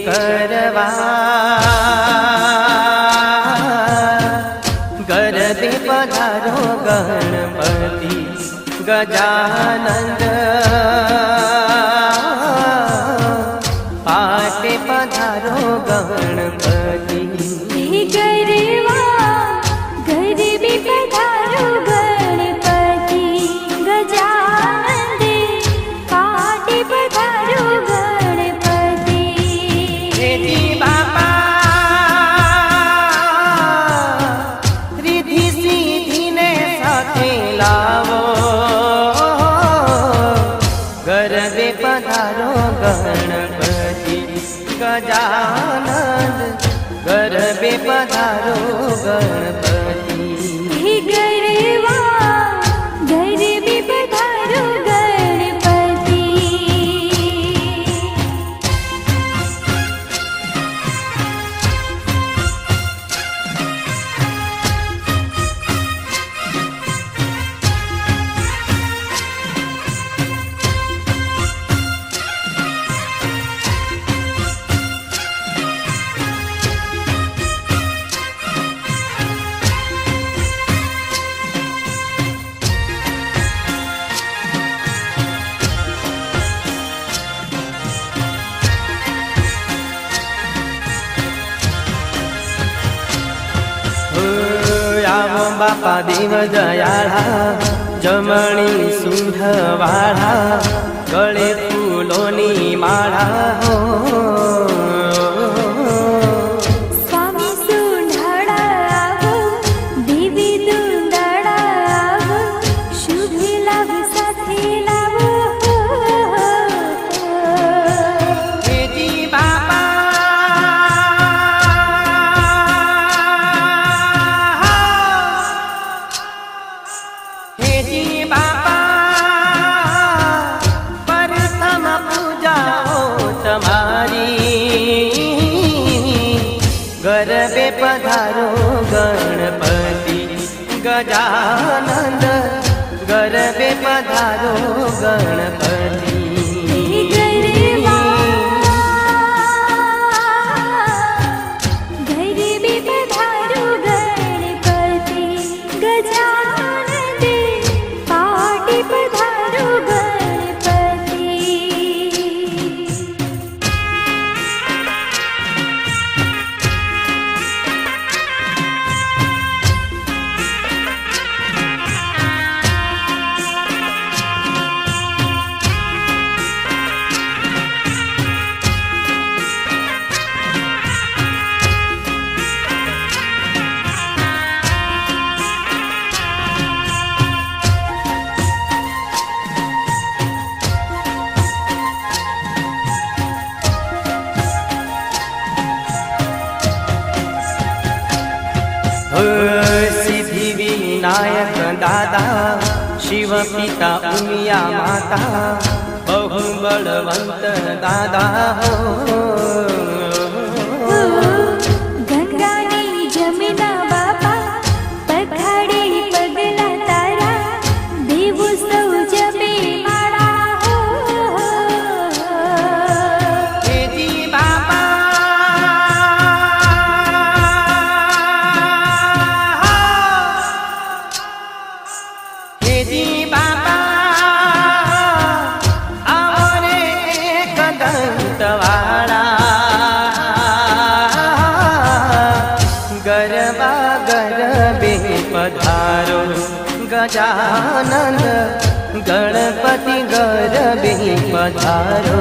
करवा गरबे पधारो गणपति गजानंद पाटे पधारो गणपति गरवा गरबे पधारो गणपति गजानंद पाटे पधारो गणपति रिद्धि बापा रिद्धि सिद्धि ने साथे लावो गरबे पधारो गणपति गजानंद गरबे पधारो गणपति गरवा गरबे पधारो गणपति आवो बापा देव दयाळा जमणी सुंढवाळा गळे फूलोनी माळा हो स्वामी सुंढाळा आवो देवी दुंदाळा आवो शुभ लाभ साथे लावो रिद्धि बापा रिद्धि बापा प्रथम पूजा हो तुम्हारी गरबे पधारो गणपति गजानंद गरबे पधारो गणपति गरवा गरबे पधारो गणपति गजानंद पाटे पधारो गणपति सिद्धि विनायक दादा शिव पिता उमिया माता बहु बलवंत दादा हो गंगानी जमुना बापा पखाड़े पगला तारा देवो सौ जपे माळा हो रिद्धि बापा रिद्धि बापा आओ रे एक दंतवाळा गरबा गरबे पधारो गजानंद गणपति गरबे पधारो